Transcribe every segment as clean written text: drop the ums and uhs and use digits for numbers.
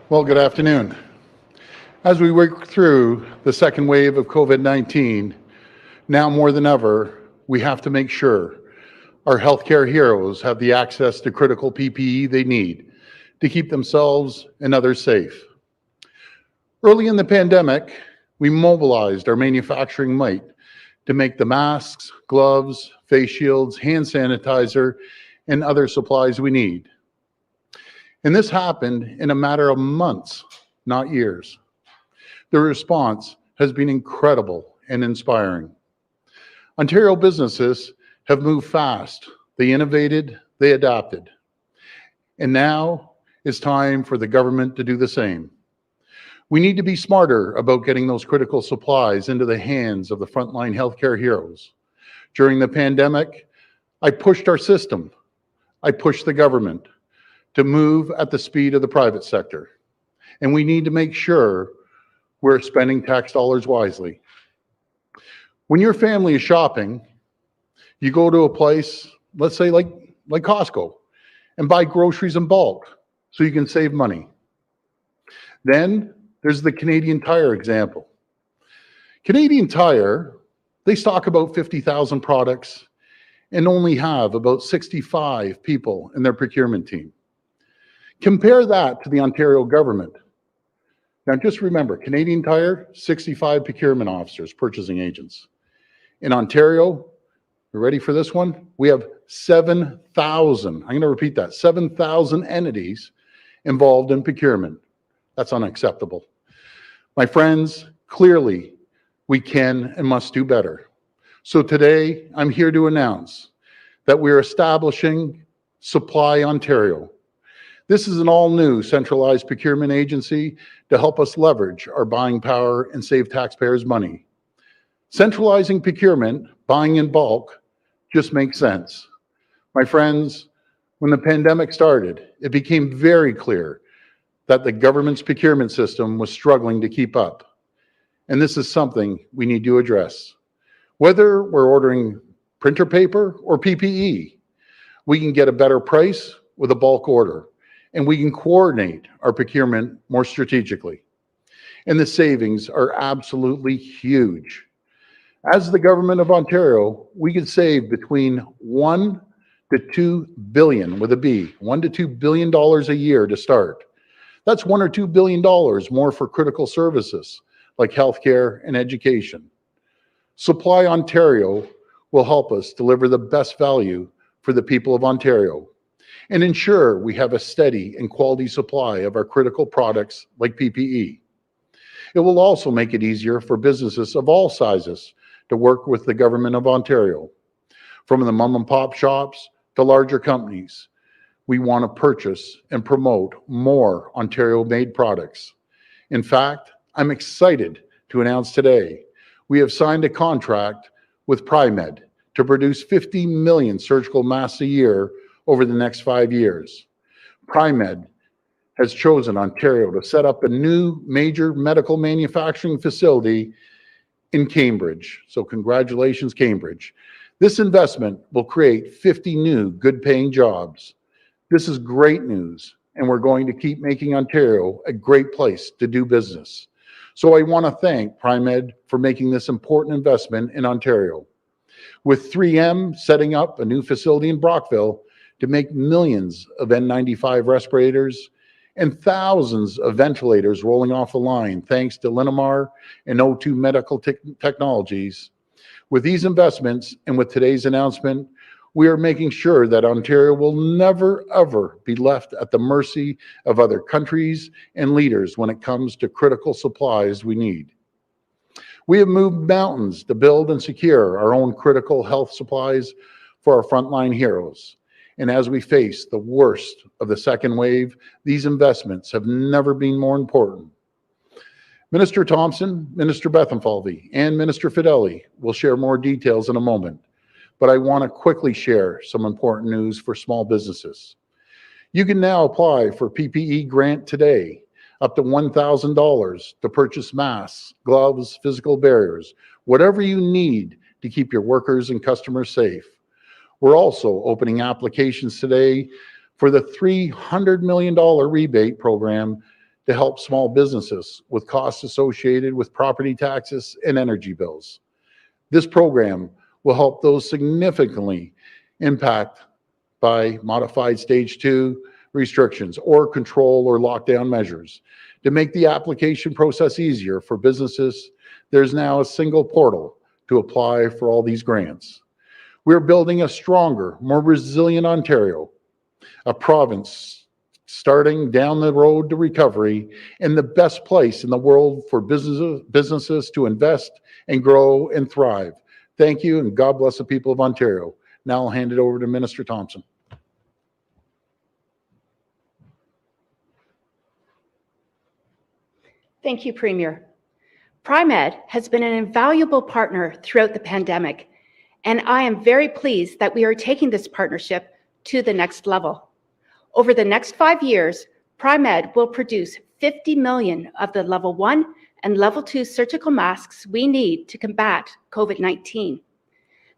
Well, good afternoon. As we work through the second wave of COVID-19, now more than ever, we have to make sure our healthcare heroes have the access to critical PPE they need to keep themselves and others safe. Early in the pandemic, we mobilized our manufacturing might to make the masks, gloves, face shields, hand sanitizer, and other supplies we need. And this happened in a matter of months, not years. The response has been incredible and inspiring. Ontario businesses have moved fast. They innovated, they adapted. And now it's time for the government to do the same. We need to be smarter about getting those critical supplies into the hands of the frontline healthcare heroes. During the pandemic, I pushed our system. I pushed the government to move at the speed of the private sector. And we need to make sure we're spending tax dollars wisely. When your family is shopping, you go to a place, let's say like Costco, and buy groceries in bulk so you can save money. Then there's the Canadian Tire example. Canadian Tire, they stock about 50,000 products and only have about 65 people in their procurement team. Compare that to the Ontario government. Now just remember, Canadian Tire, 65 procurement officers, purchasing agents. In Ontario, you ready for this one? We have 7,000, I'm gonna repeat that, 7,000 entities involved in procurement. That's unacceptable. My friends, clearly we can and must do better. So today, I'm here to announce that we're establishing Supply Ontario. This is an all-new centralized procurement agency to help us leverage our buying power and save taxpayers money. Centralizing procurement, buying in bulk, just makes sense. My friends, when the pandemic started, it became very clear that the government's procurement system was struggling to keep up. And this is something we need to address. Whether we're ordering printer paper or PPE, we can get a better price with a bulk order, and we can coordinate our procurement more strategically. And the savings are absolutely huge. As the government of Ontario, we could save between $1 to $2 billion, with a B, $1 to $2 billion a year to start. That's $1 or $2 billion more for critical services like healthcare and education. Supply Ontario will help us deliver the best value for the people of Ontario and ensure we have a steady and quality supply of our critical products like PPE. It will also make it easier for businesses of all sizes to work with the government of Ontario. From the mom and pop shops to larger companies, we want to purchase and promote more Ontario-made products. In fact, I'm excited to announce today we have signed a contract with Ppe to produce 50 million surgical masks a year over the next 5 years. Ppe has chosen Ontario to set up a new major medical manufacturing facility in Cambridge. So congratulations, Cambridge. This investment will create 50 new good-paying jobs. This is great news and we're going to keep making Ontario a great place to do business. So I want to thank Pri-Med for making this important investment in Ontario. With 3M setting up a new facility in Brockville to make millions of N95 respirators and thousands of ventilators rolling off the line thanks to Linamar and O2 Medical Technologies. With these investments and with today's announcement, we are making sure that Ontario will never, ever be left at the mercy of other countries and leaders when it comes to critical supplies we need. We have moved mountains to build and secure our own critical health supplies for our frontline heroes. And as we face the worst of the second wave, these investments have never been more important. Minister Thompson, Minister Bethlenfalvy, and Minister Fedeli will share more details in a moment, but I want to quickly share some important news for small businesses. You can now apply for Ppe Grant today, up to $1,000 to purchase masks, gloves, physical barriers, whatever you need to keep your workers and customers safe. We're also opening applications today for the $300 million rebate program to help small businesses with costs associated with property taxes and energy bills. This program will help those significantly impacted by modified stage 2 restrictions or control or lockdown measures. To make the application process easier for businesses, there's now a single portal to apply for all these grants. We're building a stronger, more resilient Ontario, a province starting down the road to recovery and the best place in the world for businesses to invest and grow and thrive. Thank you, and God bless the people of Ontario. Now I'll hand it over to Minister Thompson. Thank you, Premier. Pri-Med has been an invaluable partner throughout the pandemic, and I am very pleased that we are taking this partnership to the next level. Over the next 5 years, Pri-Med will produce 50 million of the level 1 and level 2 surgical masks we need to combat COVID-19.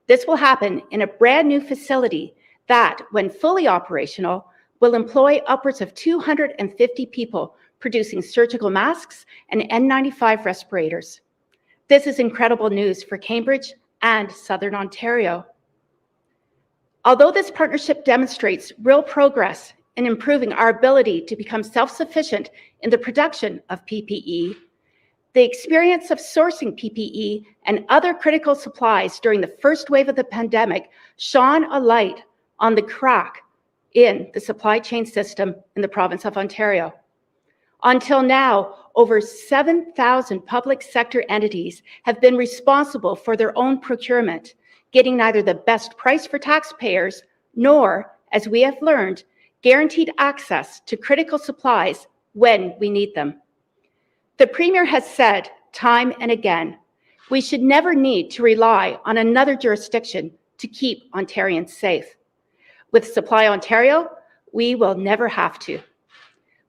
This will happen in a brand new facility that, when fully operational, will employ upwards of 250 people producing surgical masks and N95 respirators. This is incredible news for Cambridge and Southern Ontario. Although this partnership demonstrates real progress in improving our ability to become self-sufficient in the production of PPE, the experience of sourcing PPE and other critical supplies during the first wave of the pandemic shone a light on the crack in the supply chain system in the province of Ontario. Until now, over 7,000 public sector entities have been responsible for their own procurement, getting neither the best price for taxpayers nor, as we have learned, guaranteed access to critical supplies when we need them. The Premier has said time and again, we should never need to rely on another jurisdiction to keep Ontarians safe. With Supply Ontario, we will never have to.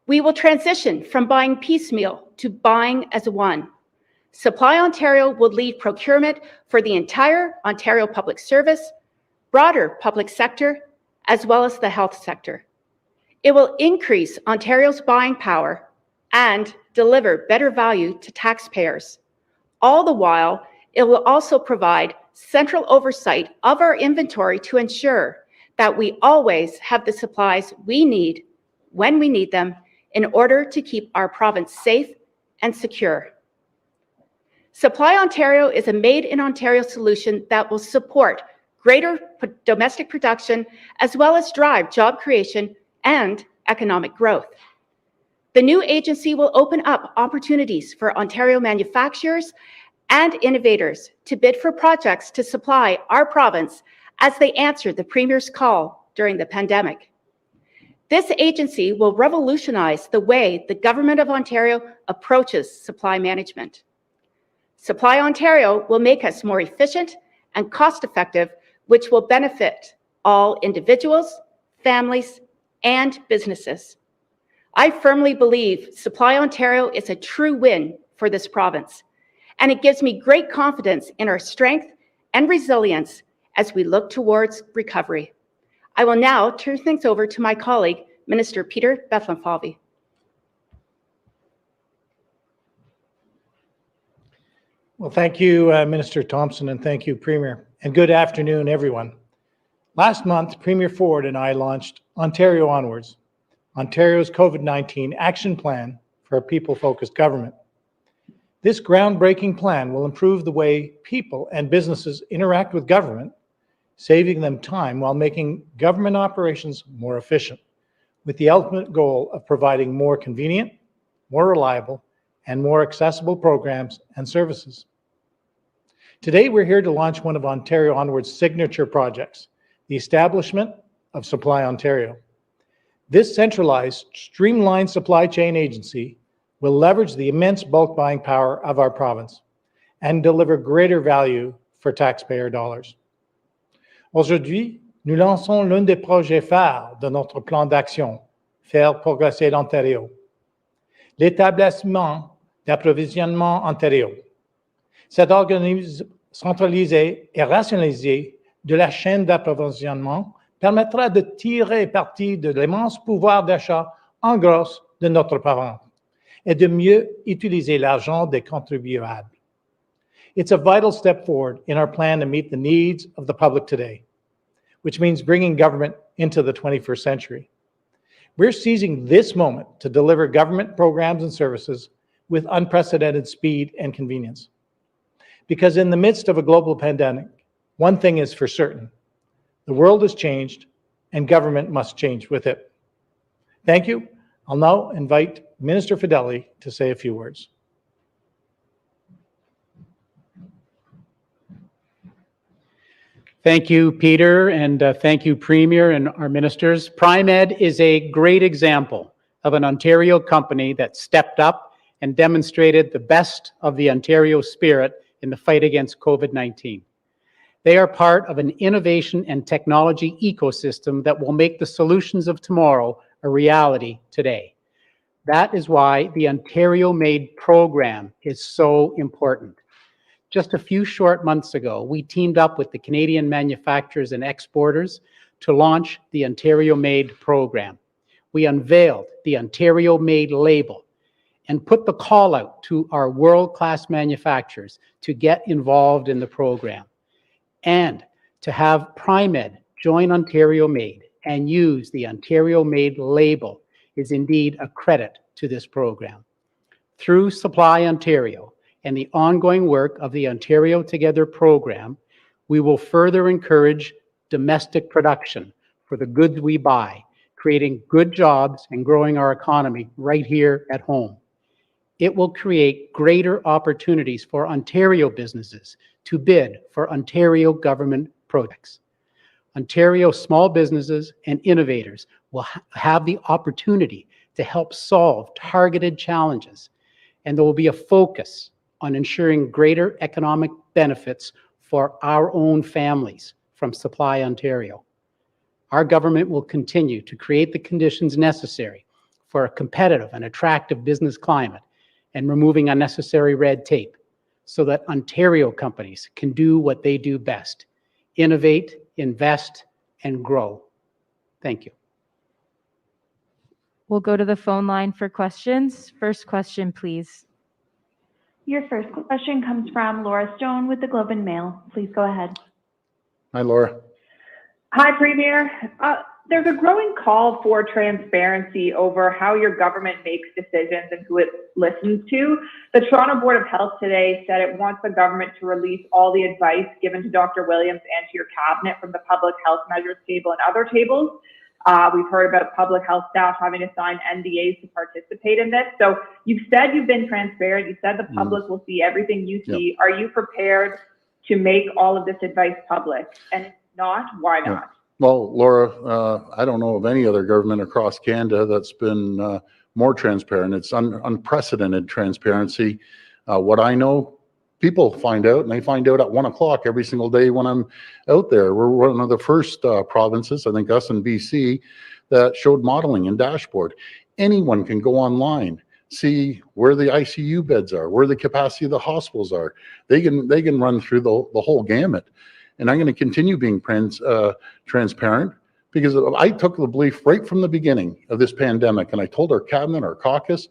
We will transition from buying piecemeal to buying as one. Supply Ontario will lead procurement for the entire Ontario public service, broader public sector, as well as the health sector. It will increase Ontario's buying power and deliver better value to taxpayers. All the while, it will also provide central oversight of our inventory to ensure that we always have the supplies we need when we need them in order to keep our province safe and secure. Supply Ontario is a made-in-Ontario solution that will support greater domestic production as well as drive job creation and economic growth. The new agency will open up opportunities for Ontario manufacturers and innovators to bid for projects to supply our province as they answer the Premier's call during the pandemic. This agency will revolutionize the way the Government of Ontario approaches supply management. Supply Ontario will make us more efficient and cost-effective, which will benefit all individuals, families, and businesses. I firmly believe Supply Ontario is a true win for this province, and it gives me great confidence in our strength and resilience as we look towards recovery. I will now turn things over to my colleague, Minister Peter Bethlenfalvy. Well, thank you, Minister Thompson, and thank you, Premier. And good afternoon, everyone. Last month, Premier Ford and I launched Ontario Onwards, Ontario's COVID-19 action plan for a people-focused government. This groundbreaking plan will improve the way people and businesses interact with government, saving them time while making government operations more efficient, with the ultimate goal of providing more convenient, more reliable, and more accessible programs and services. Today, we're here to launch one of Ontario Onward's signature projects, the establishment of Supply Ontario. This centralized, streamlined supply chain agency will leverage the immense bulk buying power of our province and deliver greater value for taxpayer dollars. Aujourd'hui, nous lançons l'un des projets phares de notre plan d'action, Faire progresser l'Ontario, l'établissement d'approvisionnement Ontario. Cet organisme centralisé et rationalisé de la chaîne d'approvisionnement permettra de tirer parti de l'immense pouvoir d'achat en gros de notre province et de mieux utiliser l'argent des contribuables. It's a vital step forward in our plan to meet the needs of the public today, which means bringing government into the 21st century. We're seizing this moment to deliver government programs and services with unprecedented speed and convenience. Because in the midst of a global pandemic, one thing is for certain: the world has changed and government must change with it. Thank you. I'll now invite Minister Fedeli to say a few words. Thank you, Peter, and thank you, Premier and our ministers. Pri-Med is a great example of an Ontario company that stepped up and demonstrated the best of the Ontario spirit in the fight against COVID-19. They are part of an innovation and technology ecosystem that will make the solutions of tomorrow a reality today. That is why the Ontario Made program is so important. Just a few short months ago, we teamed up with the Canadian manufacturers and exporters to launch the Ontario Made program. We unveiled the Ontario Made label and put the call out to our world-class manufacturers to get involved in the program and to have Pri-Med join Ontario Made and use the Ontario Made label is indeed a credit to this program. Through Supply Ontario and the ongoing work of the Ontario Together program, we will further encourage domestic production for the goods we buy, creating good jobs and growing our economy right here at home. It will create greater opportunities for Ontario businesses to bid for Ontario government projects. Ontario small businesses and innovators will have the opportunity to help solve targeted challenges, and there will be a focus on ensuring greater economic benefits for our own families from Supply Ontario. Our government will continue to create the conditions necessary for a competitive and attractive business climate and removing unnecessary red tape so that Ontario companies can do what they do best: innovate, invest, and grow. Thank you. We'll go to the phone line for questions. First question, please. Your first question comes from Laura Stone with the Globe and Mail. Please go ahead. Hi, Laura. Hi, Premier. There's a growing call for transparency over how your government makes decisions and who it listens to. The Toronto Board of Health today said it wants the government to release all the advice given to Dr. Williams and to your cabinet from the public health measures table and other tables. We've heard about public health staff having to sign NDAs to participate in this. So you've said you've been transparent. You said the public will see everything you see. Yep. Are you prepared to make all of this advice public? And if not, why not? Well, Laura, I don't know of any other government across Canada that's been more transparent. It's unprecedented transparency. What I know, people find out, and they find out at 1 o'clock every single day when I'm out there. We're one of the first provinces, I think us in BC, that showed modeling and dashboard. Anyone can go online, see where the ICU beds are, where the capacity of the hospitals are. They can run through the whole gamut. And I'm going to continue being transparent Because I took the belief right from the beginning of this pandemic, and I told our cabinet, our caucus,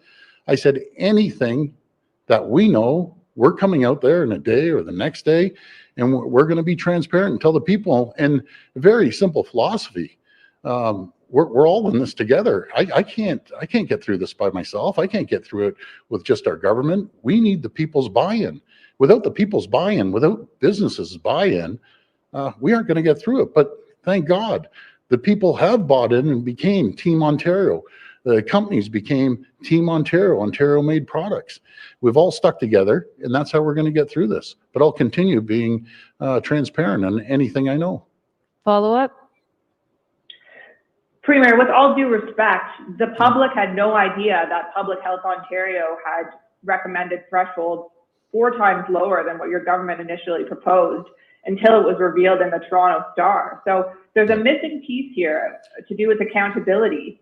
I said, anything that we know, we're coming out there in a day or the next day, and we're going to be transparent and tell the people. And a very simple philosophy. We're all in this together. I can't get through this by myself. I can't get through it with just our government. We need the people's buy-in. Without the people's buy-in, without businesses' buy-in, we aren't going to get through it. But thank God, the people have bought in and became Team Ontario. The companies became Team Ontario, Ontario-made products. We've all stuck together, and that's how we're going to get through this. But I'll continue being transparent on anything I know. Follow-up? Premier, with all due respect, the public had no idea that Public Health Ontario had recommended thresholds 4 times lower than what your government initially proposed until it was revealed in the Toronto Star. So there's a missing piece here to do with accountability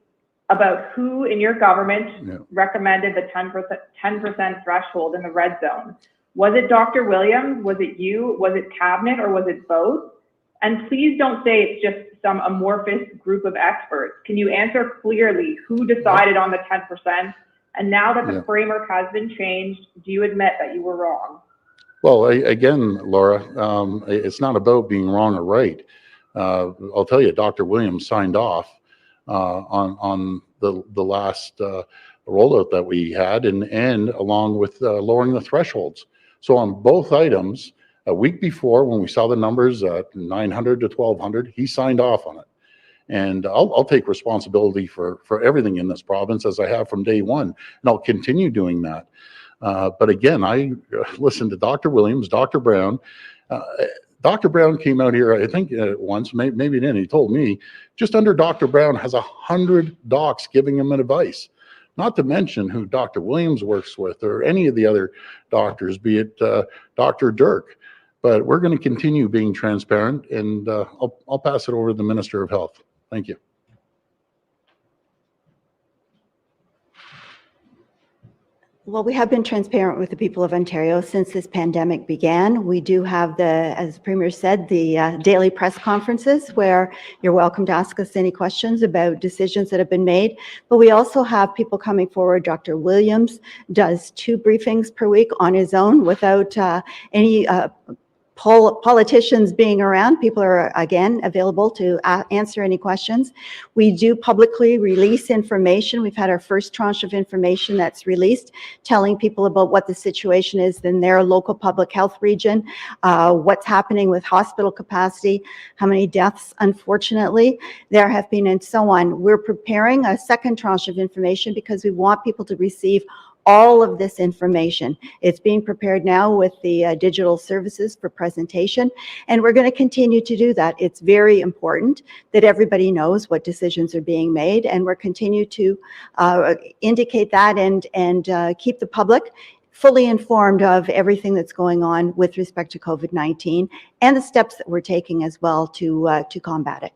about who in your government recommended the 10% threshold in the red zone. Was it Dr. Williams? Was it you? Was it cabinet, or was it both? And please don't say it's just some amorphous group of experts. Can you answer clearly who decided on the 10%? And now that the framework has been changed, do you admit that you were wrong? Well, again, Laura, it's not about being wrong or right. I'll tell you, Dr. Williams signed off on the last rollout that we had, and along with lowering the thresholds. So on both items, a week before, when we saw the numbers at 900 to 1,200, he signed off on it. And I'll take responsibility for everything in this province, as I have from day one, and I'll continue doing that. But again, I listened to Dr. Williams, Dr. Brown. Dr. Brown came out here, I think once, maybe then, he told me, just under Dr. Brown has 100 docs giving him advice. Not to mention who Dr. Williams works with, or any of the other doctors, be it Dr. Dirk. But we're going to continue being transparent, and I'll pass it over to the Minister of Health. Thank you. Well, we have been transparent with the people of Ontario since this pandemic began. We do have as the Premier said, the daily press conferences where you're welcome to ask us any questions about decisions that have been made. But we also have people coming forward. Dr. Williams does 2 briefings per week on his own without any politicians being around. People are, again, available to answer any questions. We do publicly release information. We've had our first tranche of information that's released, telling people about what the situation is in their local public health region, what's happening with hospital capacity, how many deaths, unfortunately, there have been, and so on. We're preparing a second tranche of information because we want people to receive all of this information. It's being prepared now with the digital services for presentation, and we're going to continue to do that. It's very important that everybody knows what decisions are being made, and we're continue to indicate that and keep the public fully informed of everything that's going on with respect to COVID-19 and the steps that we're taking as well to combat it.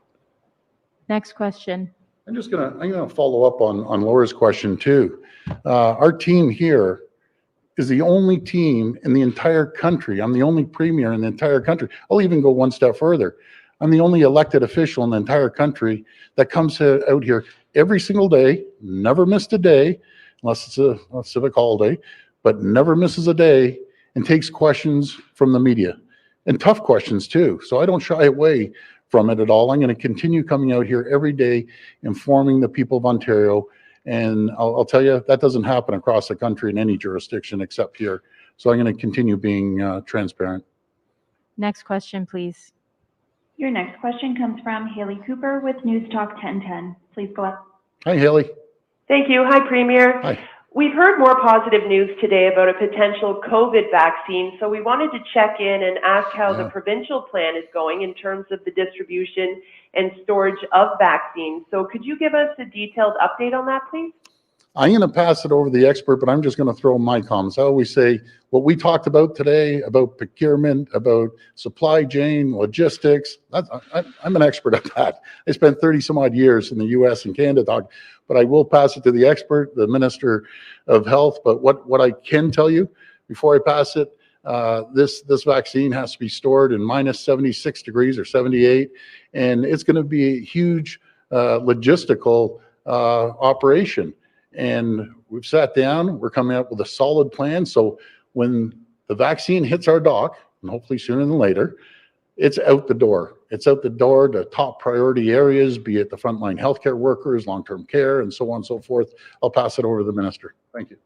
Next question. I'm gonna follow up on Laura's question too. Our team here is the only team in the entire country. I'm the only premier in the entire country. I'll even go one step further. I'm the only elected official in the entire country that comes out here every single day, never missed a day, unless it's a civic holiday, but never misses a day, and takes questions from the media, and tough questions too. So I don't shy away from it at all. I'm going to continue coming out here every day, informing the people of Ontario. And I'll tell you, that doesn't happen across the country in any jurisdiction except here. So I'm going to continue being transparent. Next question, please. Your next question comes from Haley Cooper with News Talk 1010. Please go ahead. Hi, Haley. Thank you. Hi, Premier. Hi. We've heard more positive news today about a potential COVID vaccine, so we wanted to check in and ask how the provincial plan is going in terms of the distribution and storage of vaccines. So could you give us a detailed update on that, please? I'm going to pass it over to the expert, but I'm just going to throw my comments. I always say what we talked about today, about procurement, about supply chain, logistics. I'm an expert at that. I spent 30 some odd years in the US and Canada, but I will pass it to the expert, the Minister of Health. But what I can tell you before I pass it, This vaccine has to be stored in minus 76 degrees or 78, and it's going to be a huge logistical operation. And we've sat down, we're coming up with a solid plan. So when the vaccine hits our dock, and hopefully sooner than later, it's out the door. It's out the door to top priority areas, be it the frontline healthcare workers, long-term care, and so on and so forth. I'll pass it over to the minister. Thank you.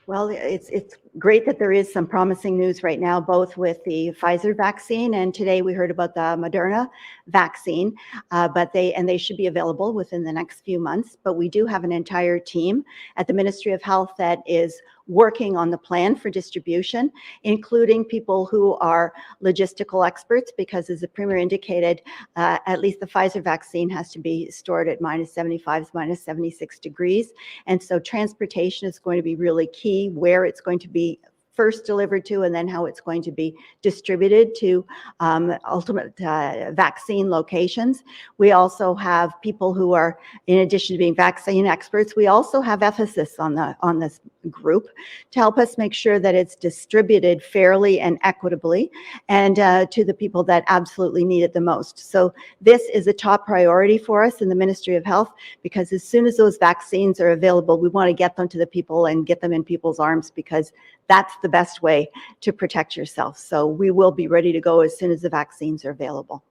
Well, it's great that there is some promising news right now, both with the Pfizer vaccine, and today we heard about the Moderna vaccine, but they should be available within the next few months. But we do have an entire team at the Ministry of Health that is working on the plan for distribution, including people who are logistical experts, because as the Premier indicated, at least the Pfizer vaccine has to be stored at minus 75, minus 76 degrees. And so transportation is going to be really key, where it's going to be first delivered to, and then how it's going to be distributed to ultimate vaccine locations. We also have people who are, in addition to being vaccine experts, we also have ethicists on this group to help us make sure that it's distributed fairly and equitably, and to the people that absolutely need it the most. So this is a top priority for us in the Ministry of Health, because as soon as those vaccines are available, we want to get them to the people and get them in people's arms, because that's the best way to protect yourself. So we will be ready to go as soon as the vaccines are available.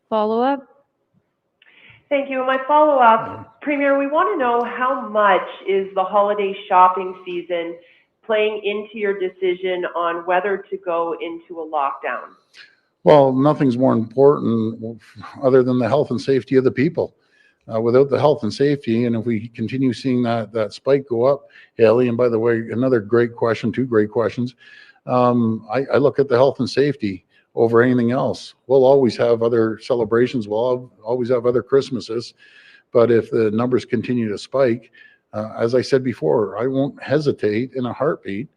Follow-up? Thank you. And my follow-up, Premier, we want to know how much is the holiday shopping season playing into your decision on whether to go into a lockdown? Well, nothing's more important other than the health and safety of the people. Without the health and safety, and if we continue seeing that spike go up, Haley, and by the way, another great question, two great questions. I look at the health and safety over anything else. We'll always have other celebrations. We'll always have other Christmases. But if the numbers continue to spike, as I said before, I won't hesitate in a heartbeat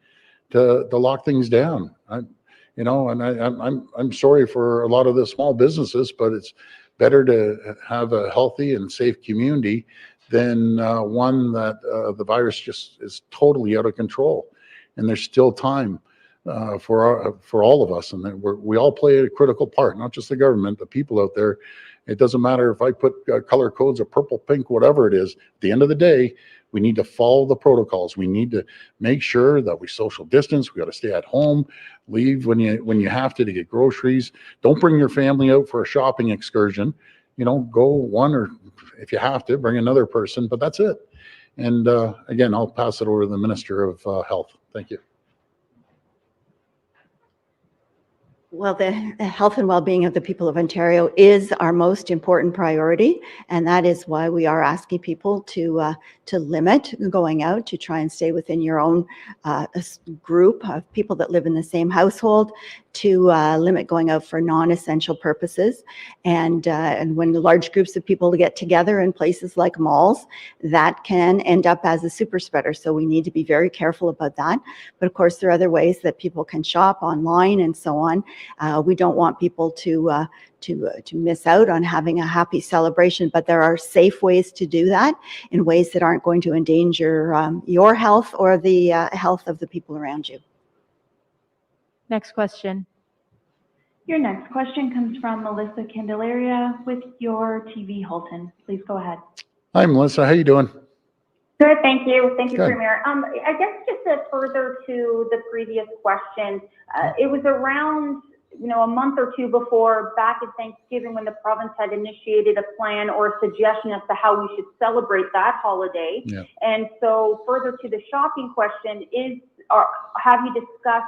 to lock things down. I'm sorry for a lot of the small businesses, but it's better to have a healthy and safe community than one that the virus just is totally out of control. And there's still time for all of us, and we all play a critical part, not just the government, the people out there. It doesn't matter if I put color codes of purple, pink, whatever it is. At the end of the day, we need to follow the protocols. We need to make sure that we social distance. We got to stay at home. Leave when you have to get groceries. Don't bring your family out for a shopping excursion. Go one, or if you have to, bring another person, but that's it. And again, I'll pass it over to the Minister of Health. Thank you. Well, the health and well-being of the people of Ontario is our most important priority, and that is why we are asking people to limit going out, to try and stay within your own group of people that live in the same household, to limit going out for non-essential purposes. And when large groups of people get together in places like malls, that can end up as a super spreader. So we need to be very careful about that. But of course, there are other ways that people can shop online and so on. We don't want people to miss out on having a happy celebration, but there are safe ways to do that in ways that aren't going to endanger your health or the health of the people around you. Next question. Your next question comes from Melissa Candelaria with your TV Halton. Please go ahead. Hi, Melissa. How you doing? Good, thank you. Thank you, Good. Premier. I guess just to further to the previous question, it was around a month or two before, back at Thanksgiving, when the province had initiated a plan or a suggestion as to how we should celebrate that holiday. Yeah. And so further to the shopping question, have you discussed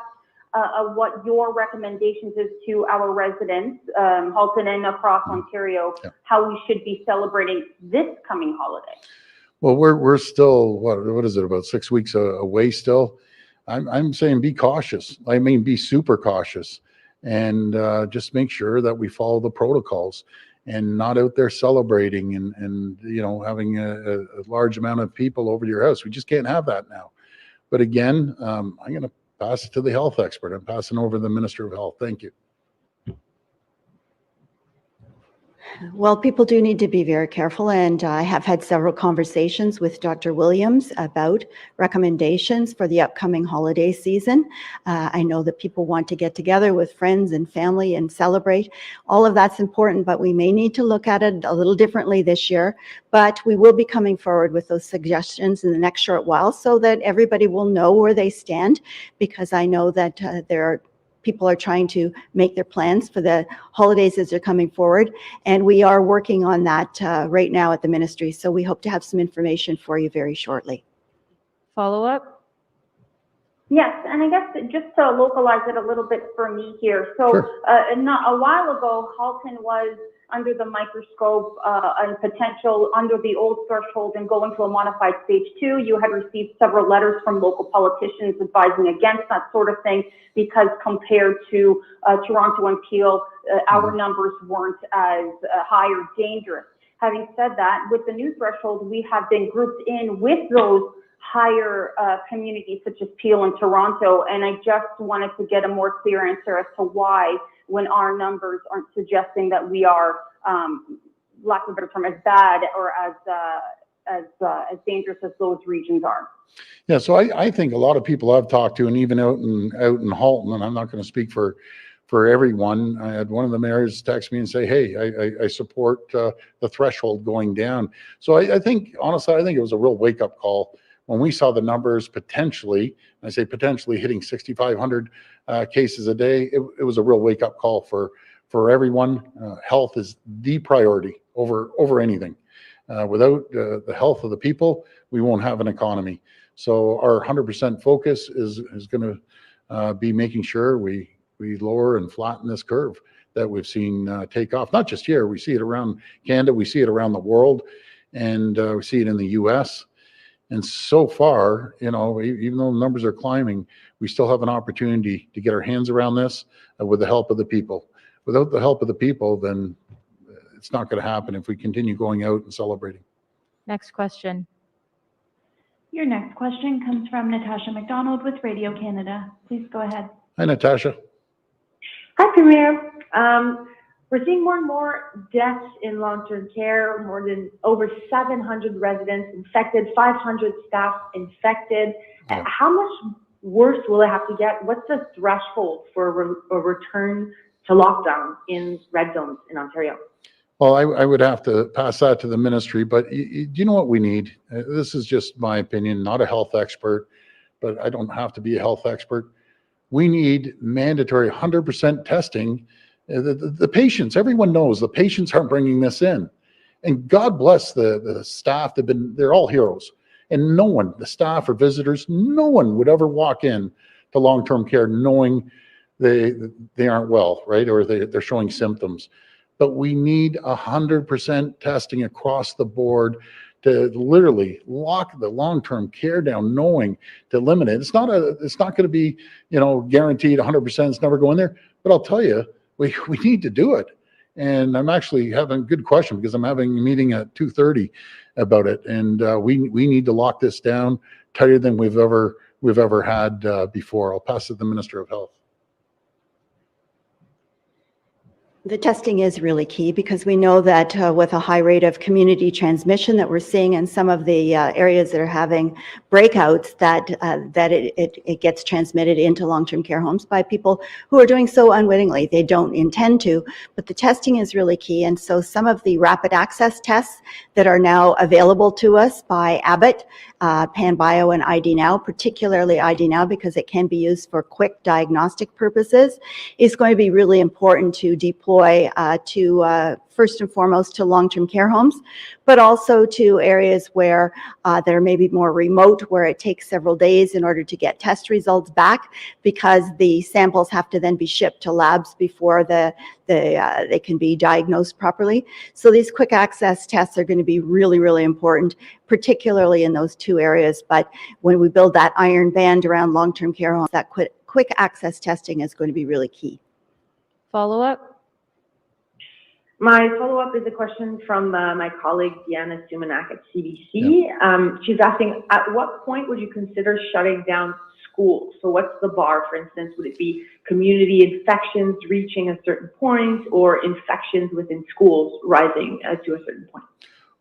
what your recommendations is to our residents, Halton and across Ontario, how we should be celebrating this coming holiday? Well, we're still, what is it, about 6 weeks away still? I'm saying be cautious. I mean, be super cautious, and just make sure that we follow the protocols and not out there celebrating and having a large amount of people over to your house. We just can't have that now. But again, I'm going to pass it to the health expert. I'm passing over to the Minister of Health. Thank you. Well, people do need to be very careful, and I have had several conversations with Dr. Williams about recommendations for the upcoming holiday season. I know that people want to get together with friends and family and celebrate. All of that's important, but we may need to look at it a little differently this year. But we will be coming forward with those suggestions in the next short while so that everybody will know where they stand, because I know that people are trying to make their plans for the holidays as they're coming forward. And we are working on that right now at the ministry. So we hope to have some information for you very shortly. Follow up? Yes, and I guess just to localize it a little bit for me here. So not a while ago, Halton was under the microscope and potential under the old threshold and going to a modified stage 2. You had received several letters from local politicians advising against that sort of thing because compared to Toronto and Peel, our numbers weren't as high or dangerous. Having said that, with the new threshold, we have been grouped in with those higher communities such as Peel and Toronto, and I just wanted to get a more clear answer as to why, when our numbers aren't suggesting that we are, lack of a better term, as bad or as dangerous as those regions are. Yeah, so I think a lot of people I've talked to, and even out in Halton, and I'm not going to speak for everyone. I had one of the mayors text me and say, hey, I support the threshold going down. So I think, honestly, I think it was a real wake-up call when we saw the numbers potentially, and I say potentially, hitting 6,500 cases a day. It was a real wake-up call for everyone. Health is the priority over anything. Without the health of the people, we won't have an economy. So our 100% focus is going to be making sure we lower and flatten this curve that we've seen take off. Not just here, we see it around Canada, we see it around the world, and we see it in the US. And so far, you know, even though the numbers are climbing, we still have an opportunity to get our hands around this with the help of the people. Without the help of the people, then it's not going to happen if we continue going out and celebrating. Next question. Your next question comes from Natasha McDonald with Radio Canada. Please go ahead. Hi, Natasha. Hi, Premier. We're seeing more and more deaths in long-term care, more than over 700 residents infected, 500 staff infected. Yeah. How much worse will it have to get? What's the threshold for a return to lockdown in red zones in Ontario? Well, I would have to pass that to the ministry, but do you know what we need? This is just my opinion, not a health expert, but I don't have to be a health expert. We need mandatory 100% testing. The patients, everyone knows the patients aren't bringing this in. And God bless the staff. They're all heroes. And no one, the staff or visitors, no one would ever walk in to long-term care knowing they aren't well, right? Or they're showing symptoms. But we need 100% testing across the board to literally lock the long-term care down, knowing to eliminate. It's not going to be, you know, guaranteed 100%. It's never going there. But I'll tell you, we need to do it. And I'm actually having a good question because I'm having a meeting at 2:30 about it. And we need to lock this down tighter than we've ever had before. I'll pass it to the Minister of Health. The testing is really key because we know that with a high rate of community transmission that we're seeing in some of the areas that are having breakouts, that it gets transmitted into long-term care homes by people who are doing so unwittingly. They don't intend to, but the testing is really key. And so some of the rapid access tests that are now available to us by Abbott, PanBio and ID Now, particularly ID Now because it can be used for quick diagnostic purposes, is going to be really important to deploy to first and foremost to long-term care homes, but also to areas where they're maybe more remote, where it takes several days in order to get test results back because the samples have to then be shipped to labs before they can be diagnosed properly. So these quick access tests are going to be really, really important, particularly in those two areas. But when we build that iron band around long-term care homes, that quick access testing is going to be really key. Follow up? My follow-up is a question from my colleague, Deanna Sumanak at CBC. She's asking, at what point would you consider shutting down schools. So what's the bar, for instance? Would it be community infections reaching a certain point, or infections within schools rising to a certain point?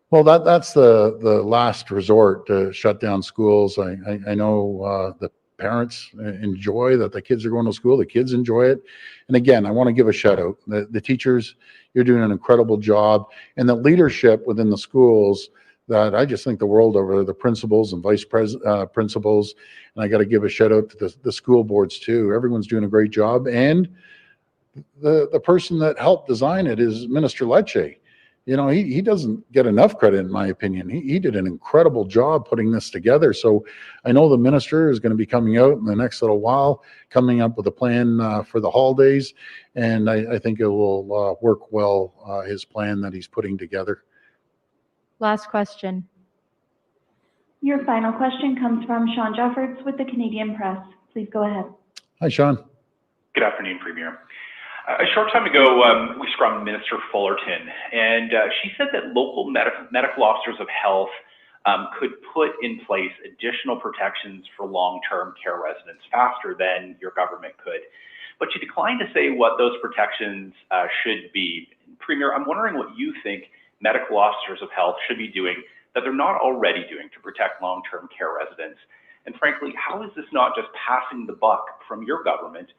Well, that's the last resort to shut down schools. I know the parents enjoy that the kids are going to school. The kids enjoy it. And again, I want to give a shout out. The teachers, you're doing an incredible job. And the leadership within the schools that I just think the world over, the principals and vice principals. And I got to give a shout out to the school boards too. Everyone's doing a great job. And the person that helped design it is Minister Lecce. You know, he doesn't get enough credit, in my opinion. He did an incredible job putting this together. So I know the minister is going to be coming out in the next little while, coming up with a plan for the holidays. And I think it will work well, his plan that he's putting together. Last question. Your final question comes from Sean Jeffords with the Canadian Press. Please go ahead. Hi, Sean. Good afternoon, Premier. A short time ago, we scrummed Minister Fullerton, and she said that local medical officers of health could put in place additional protections for long-term care residents faster than your government could. But she declined to say what those protections should be. Premier, I'm wondering what you think medical officers of health should be doing that they're not already doing to protect long-term care residents. And frankly, how is this not just passing the buck from your government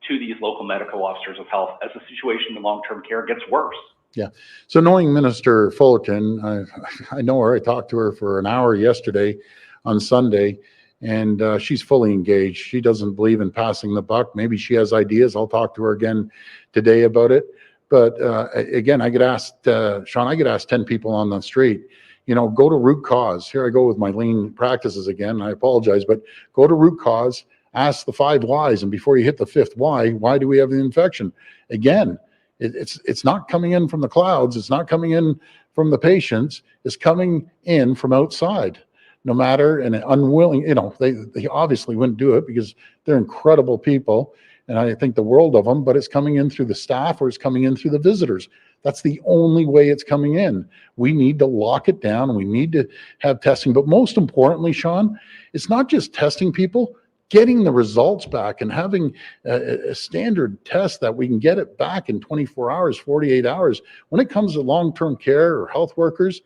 to these local medical officers of health as the situation in long-term care gets worse? Yeah. So knowing Minister Fullerton, I know her. I talked to her for an hour yesterday on Sunday, and she's fully engaged. She doesn't believe in passing the buck. Maybe she has ideas. I'll talk to her again today about it. But again, I get asked, Sean, I get asked 10 people on the street, you know, go to root cause. Here I go with my lean practices again. I apologize, but go to root cause. Ask the 5 whys, and before you hit the 5th why do we have the infection? Again, it's not coming in from the clouds. It's not coming in from the patients. It's coming in from outside. No matter, and unwilling, you know, they obviously wouldn't do it because they're incredible people, and I think the world of them. But it's coming in through the staff, or it's coming in through the visitors. That's the only way it's coming in. We need to lock it down. We need to have testing. But most importantly, Sean, it's not just testing people. Getting the results back and having a standard test that we can get it back in 24 hours, 48 hours. When it comes to long-term care or health workers,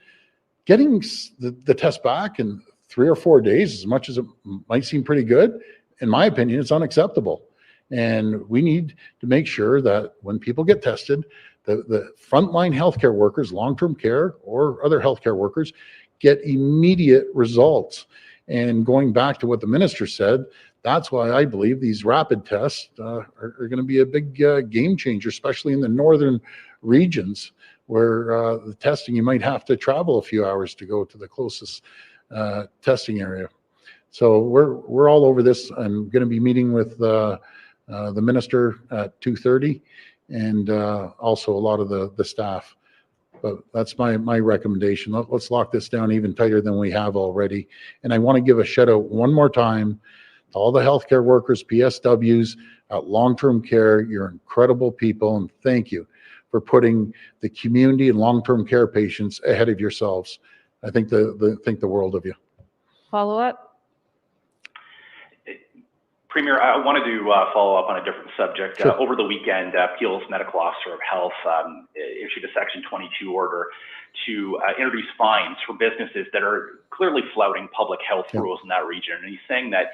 getting the test back in 3 or 4 days, as much as it might seem pretty good, in my opinion, it's unacceptable. And we need to make sure that when people get tested, the frontline healthcare workers, long-term care or other healthcare workers, get immediate results. And going back to what the minister said, that's why I believe these rapid tests are going to be a big game changer, especially in the northern regions where the testing, you might have to travel a few hours to go to the closest testing area. So we're all over this. I'm going to be meeting with the minister at 2:30 and also a lot of the staff. But that's my recommendation. Let's lock this down even tighter than we have already. And I want to give a shout out one more time to all the healthcare workers, PSWs, at long-term care. You're incredible people, and thank you for putting the community and long-term care patients ahead of yourselves. I think the world of you. Follow up. Premier, I wanted to follow up on a different subject. Sure. Over the weekend, Peel's Medical Officer of Health issued a Section 22 order to introduce fines for businesses that are clearly flouting public health rules in that region. And he's saying that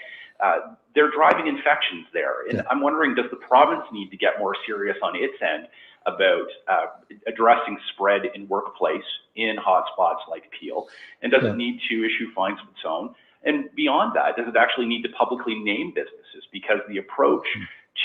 they're driving infections there. And I'm wondering, does the province need to get more serious on its end about addressing spread in workplace in hotspots like Peel? And does it need to issue fines of its own? And beyond that, does it actually need to publicly name businesses? Because the approach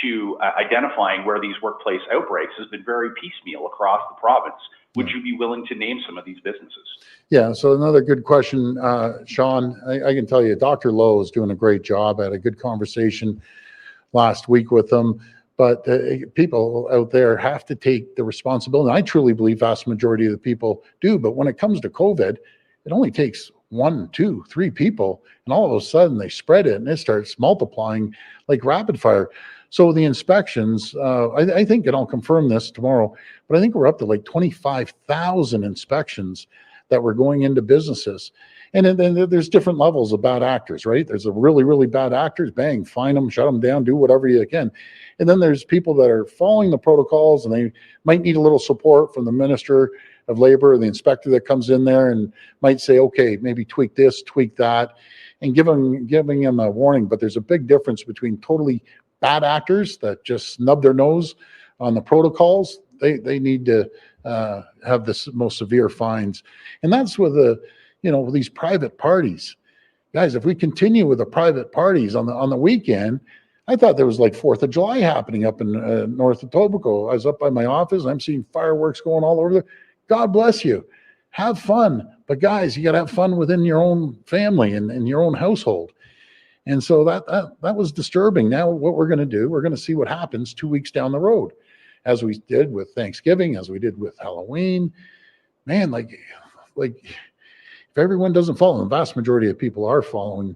to identifying where these workplace outbreaks has been very piecemeal across the province. Would you be willing to name some of these businesses? Yeah, so another good question, Sean. I can tell you, Dr. Lowe is doing a great job. I had a good conversation last week with them. But people out there have to take the responsibility. And I truly believe vast majority of the people do. But when it comes to COVID, it only takes 1, 2, 3 people, and all of a sudden they spread it and it starts multiplying like rapid fire. So the inspections, I think, and I'll confirm this tomorrow, but I think we're up to like 25,000 inspections that were going into businesses. And then there's different levels of bad actors, right? There's a really, really bad actors, bang, fine them, shut them down, do whatever you can. And then there's people that are following the protocols, and they might need a little support from the Minister of Labor or the inspector that comes in there and might say, okay, maybe tweak this, tweak that, and giving them a warning. But there's a big difference between totally bad actors that just snub their nose on the protocols. They need to have the most severe fines. And that's with these private parties. Guys, if we continue with the private parties on the weekend, I thought there was like 4th of July happening up in north of Etobicoke. I was up by my office. I'm seeing fireworks going all over there. God bless you. Have fun. But guys, you got to have fun within your own family and your own household. And so that was disturbing. Now what we're going to do, we're going to see what happens 2 weeks down the road, as we did with Thanksgiving, as we did with Halloween. Man, like if everyone doesn't follow, the vast majority of people are following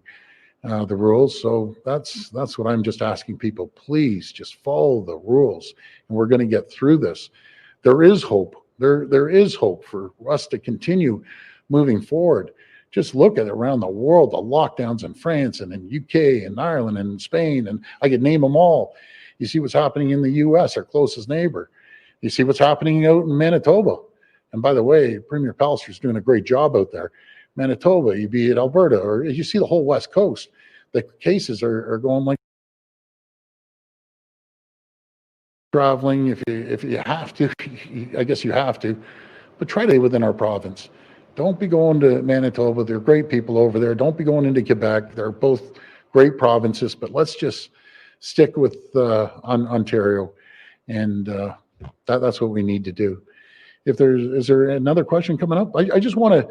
the rules. So that's what I'm just asking people. Please just follow the rules, and we're going to get through this. There is hope. There is hope for us to continue moving forward. Just look at it around the world, the lockdowns in France and in UK and Ireland and Spain, and I could name them all. You see what's happening in the US, our closest neighbor. You see what's happening out in Manitoba. And by the way, Premier Pallister's doing a great job out there. Manitoba, you be it Alberta, or you see the whole West Coast. The cases are going like traveling. If you have to, I guess you have to, but try to stay within our province. Don't be going to Manitoba. They're great people over there. Don't be going into Quebec. They're both great provinces, but let's just stick with Ontario, and that's what we need to do. Is there another question coming up? I just want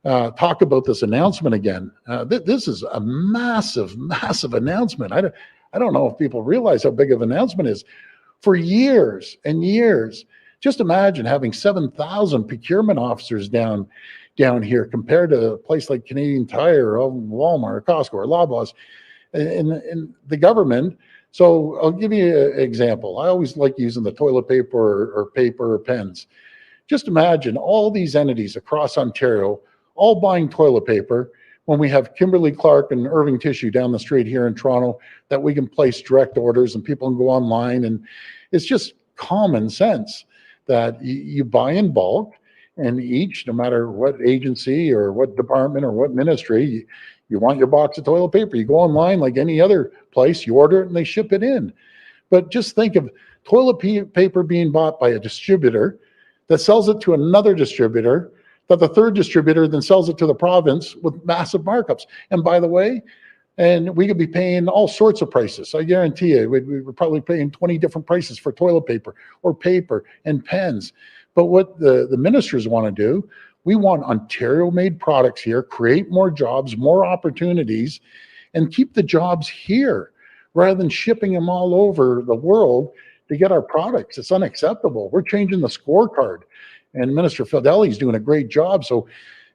to talk about this announcement again. This is a massive, massive announcement. I don't know if people realize how big of an announcement it is. For years and years, just imagine having 7,000 procurement officers down here compared to a place like Canadian Tire or Walmart or Costco or Loblaws in the government. So I'll give you an example. I always like using the toilet paper or paper or pens. Just imagine all these entities across Ontario all buying toilet paper when we have Kimberly-Clark and Irving Tissue down the street here in Toronto that we can place direct orders and people can go online. And it's just common sense that you buy in bulk, and each, no matter what agency or what department or what ministry, you want your box of toilet paper, you go online like any other place, you order it and they ship it in. But just think of toilet paper being bought by a distributor that sells it to another distributor, that the third distributor then sells it to the province with massive markups. And by the way, and we could be paying all sorts of prices. I guarantee you, we're probably paying 20 different prices for toilet paper or paper and pens. But what the ministers want to do, we want Ontario-made products here, create more jobs, more opportunities, and keep the jobs here rather than shipping them all over the world to get our products. It's unacceptable. We're changing the scorecard, and Minister Fedeli is doing a great job. So,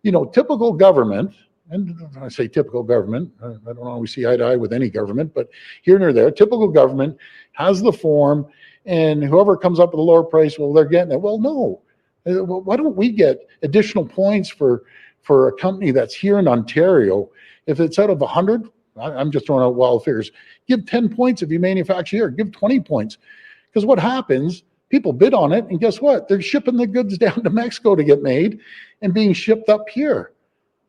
typical government, and when I say typical government, I don't always see eye to eye with any government, but here and there, typical government has the form, and whoever comes up with a lower price, well, they're getting it. Well, no. Why don't we get additional points for a company that's here in Ontario? If it's out of 100, I'm just throwing out wild figures, give 10 points if you manufacture here, give 20 points. Because what happens, people bid on it, and guess what? They're shipping the goods down to Mexico to get made and being shipped up here.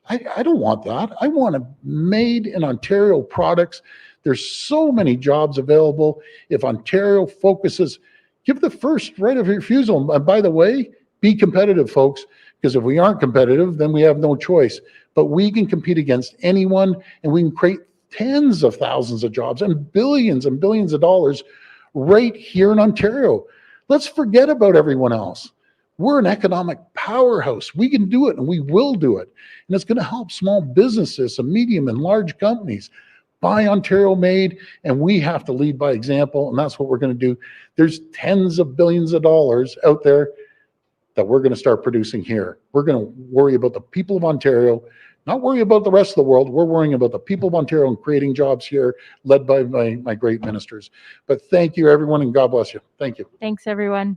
I don't want that. I want a made in Ontario products. There's so many jobs available. If Ontario focuses, give the first right of refusal. And by the way, be competitive, folks, because if we aren't competitive, then we have no choice. But we can compete against anyone, and we can create tens of thousands of jobs and billions of dollars right here in Ontario. Let's forget about everyone else. We're an economic powerhouse. We can do it, and we will do it. And it's going to help small businesses, some medium and large companies buy Ontario made, and we have to lead by example, and that's what we're going to do. There's tens of billions of dollars out there that we're going to start producing here. We're going to worry about the people of Ontario, not worry about the rest of the world. We're worrying about the people of Ontario and creating jobs here, led by my great ministers. But thank you, everyone, and God bless you. Thank you. Thanks, everyone.